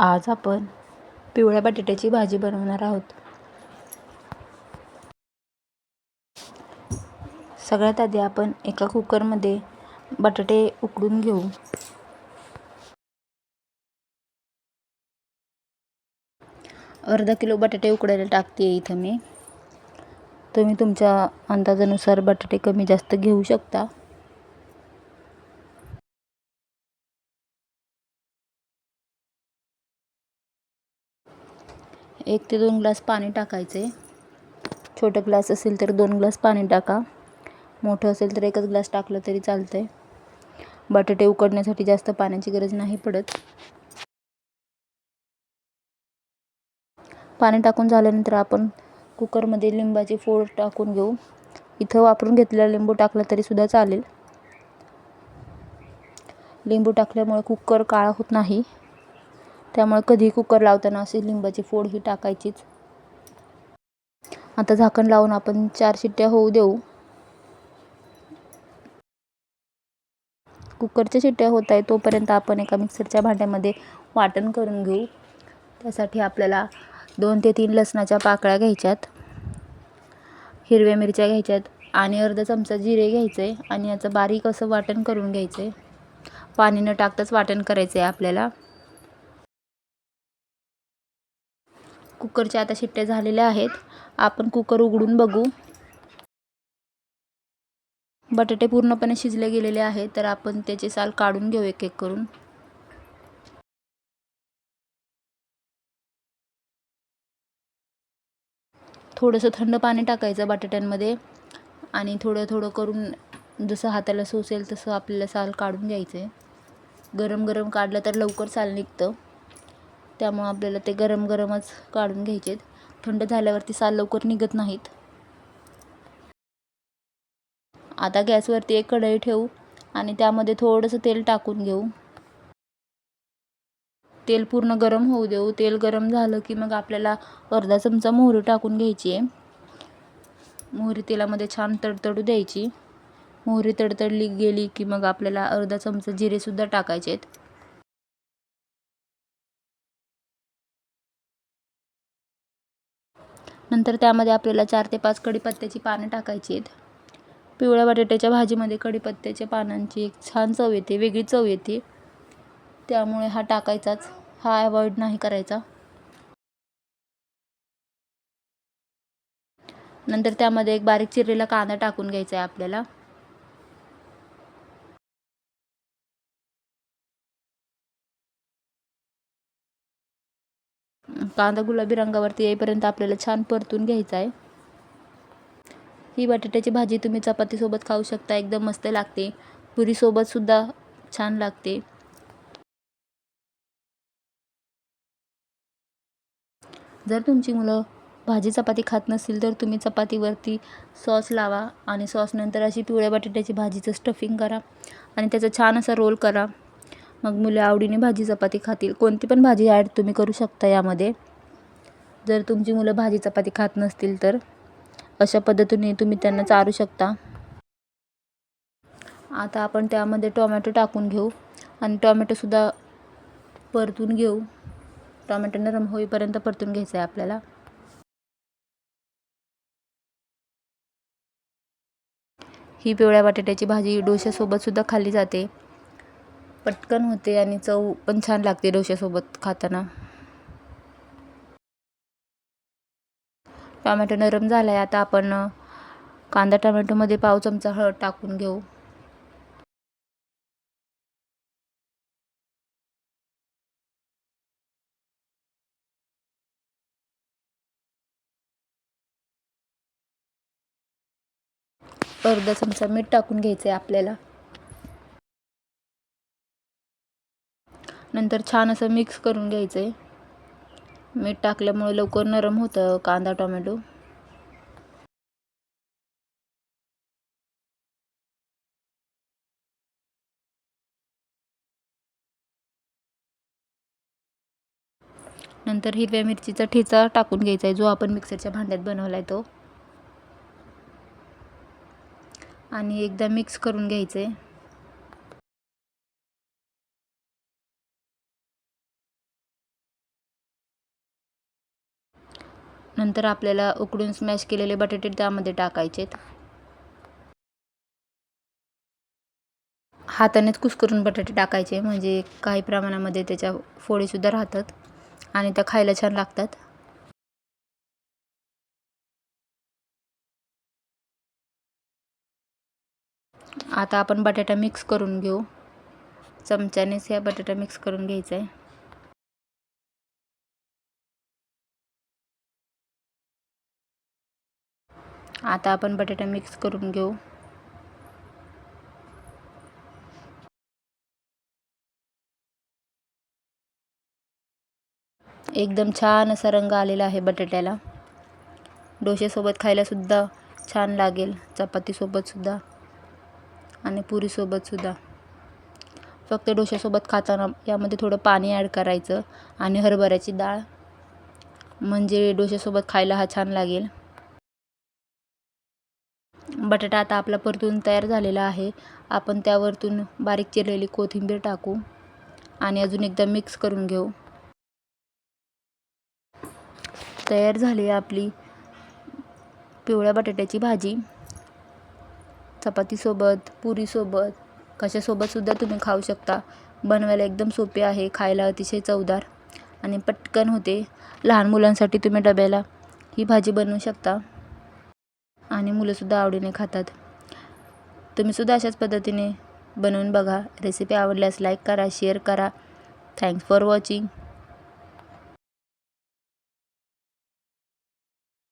आज आपण पिवळ्या बटाट्याची भाजी बनवणार आहोत. सगळ्यात आधी आपण एका कुकरमध्ये बटाटे उकडून घेऊ. अर्धा किलो बटाटे उकडायला टाकते इथं मी. तुम्ही तुमच्या अंदाजानुसार बटाटे कमी जास्त घेऊ शकता. एक ते 2 ग्लास पाणी टाकायचे. छोटा ग्लास असेल तर 2 ग्लास पाणी टाका. मोठं असेल तर 1 ग्लास टाकलं तरी चालतंय. बटाटे उकडण्यासाठी जास्त पाण्याची गरज नाही पडत. पाणी टाकून झाल्यानंतर आपण कुकरमध्ये लिंबाची फोड टाकून घेऊ. इथं वापरून घेतलेला लिंबू टाकला तरी सुद्धा चालेल. लिंबू टाकल्यामुळे कुकर काळा होत नाही. त्यामुळे कधी कुकर लावताना अशी लिंबाची फोड ही टाकायचीच. आता झाकण लावून आपण 4 शिट्ट्या होऊ देऊ. कुकरच्या शिट्ट्या होत आहे तोपर्यंत आपण एका मिक्सरच्या भांड्यामध्ये वाटण करून घेऊ. त्यासाठी आपल्याला 2 ते 3 लसणाच्या पाकळ्या घ्यायच्यात, हिरव्या मिरच्या घ्यायच्यात आणि अर्धा चमचा जिरे घ्यायचे आणि याचं बारीक असं वाटण करून घ्यायचे. पाणी न टाकताच वाटण करायचे आहे आपल्याला. कुकरच्या आता शिट्ट्या झालेल्या आहेत. आपण कुकर उघडून बघू. बटाटे पूर्णपणे शिजले गेलेले आहेत, तर आपण त्याचे साल काढून घेऊ एक एक करून. थोडंसं थंड पाणी टाकायचं बटाट्यांमध्ये आणि थोडं थोडं करून जसं हाताला सोसेल तसं आपल्याला साल काढून घ्यायचे. गरम गरम काढलं तर लवकर साल निघतं, त्यामुळे आपल्याला ते गरम गरमच काढून घ्यायचे. थंड झाल्यावरती साल लवकर निघत नाहीत. आता गॅसवरती एक कढई ठेवू आणि त्यामध्ये थोडंसं तेल टाकून घेऊ. तेल पूर्ण गरम होऊ देऊ. तेल गरम झालं की मग आपल्याला अर्धा चमचा मोहरी टाकून घ्यायची आहे. मोहरी तेलामध्ये छान तडतडू द्यायची. मोहरी तडतडली गेली की मग आपल्याला अर्धा चमचा जिरेसुद्धा टाकायचे आहेत. नंतर त्यामध्ये आपल्याला 4 ते 5 कढीपत्त्याची पानं टाकायची आहेत. पिवळ्या बटाट्याच्या भाजीमध्ये कढीपत्त्याच्या पानांची एक छान चव येते, वेगळी चव येते. त्यामुळे हा टाकायचाच, हा अवॉइड नाही करायचा. नंतर त्यामध्ये एक बारीक चिरलेला कांदा टाकून घ्यायचा आहे आपल्याला. कांदा गुलाबी रंगावरती येईपर्यंत आपल्याला छान परतून घ्यायचा आहे. ही बटाट्याची भाजी तुम्ही चपातीसोबत खाऊ शकता, एकदम मस्त लागते. पुरीसोबत सुद्धा छान लागते. जर तुमची मुलं भाजी चपाती खात नसतील तर तुम्ही चपातीवरती सॉस लावा आणि सॉसनंतर अशी पिवळ्या बटाट्याची भाजीचं स्टफिंग करा आणि त्याचा छान असा रोल करा. मग मुलं आवडीने भाजी चपाती खातील. कोणती पण भाजी ॲड तुम्ही करू शकता यामध्ये. जर तुमची मुलं भाजी चपाती खात नसतील तर अशा पद्धतीने तुम्ही त्यांना चारू शकता. आता आपण त्यामध्ये टोमॅटो टाकून घेऊ आणि टोमॅटोसुद्धा परतून घेऊ. टोमॅटो नरम होईपर्यंत परतून घ्यायचं आहे आपल्याला. ही पिवळ्या बटाट्याची भाजी डोश्यासोबत सुद्धा खाल्ली जाते. पटकन होते आणि चव पण छान लागते डोश्यासोबत खाताना. टोमॅटो नरम झाला आहे. आता आपण कांदा टोमॅटोमध्ये पाव चमचा हळद टाकून घेऊ. अर्धा चमचा मीठ टाकून घ्यायचं आहे आपल्याला. नंतर छान असं मिक्स करून घ्यायचं आहे. मीठ टाकल्यामुळे लवकर नरम होतं कांदा टोमॅटो. नंतर हिरव्या मिरचीचा ठेचा टाकून घ्यायचा आहे, जो आपण मिक्सरच्या भांड्यात बनवला आहे तो. आणि एकदा मिक्स करून घ्यायचं आहे. नंतर आपल्याला उकडून स्मॅश केलेले बटाटे त्यामध्ये टाकायचेत. हातानेच कुस्करून बटाटे टाकायचे, म्हणजे काही प्रमाणामध्ये त्याच्या फोडीसुद्धा राहतात आणि त्या खायला छान लागतात. आता आपण बटाटा मिक्स करून घेऊ. चमच्यानेच ह्या बटाटा मिक्स करून घ्यायचा आहे. आता आपण बटाटा मिक्स करून घेऊ. एकदम छान असा रंग आलेला आहे बटाट्याला. डोश्यासोबत खायलासुद्धा छान लागेल, चपातीसोबतसुद्धा आणि पुरीसोबतसुद्धा. फक्त डोश्यासोबत खाताना यामध्ये थोडं पाणी ॲड करायचं आणि हरभऱ्याची डाळ, म्हणजे डोश्यासोबत खायला हा छान लागेल. बटाटा आता आपला परतून तयार झालेला आहे. आपण त्यावरतून बारीक चिरलेली कोथिंबीर टाकू आणि अजून एकदा मिक्स करून घेऊ. तयार झाली आहे आपली पिवळ्या बटाट्याची भाजी. चपातीसोबत, पुरीसोबत, कशासोबतसुद्धा तुम्ही खाऊ शकता. बनवायला एकदम सोपे आहे, खायला अतिशय चवदार आणि पटकन होते. लहान मुलांसाठी तुम्ही डब्याला ही भाजी बनवू शकता आणि मुलंसुद्धा आवडीने खातात. तुम्हीसुद्धा अशाच पद्धतीने बनवून बघा. रेसिपी आवडल्यास लाईक करा, शेअर करा. Thanks for watching.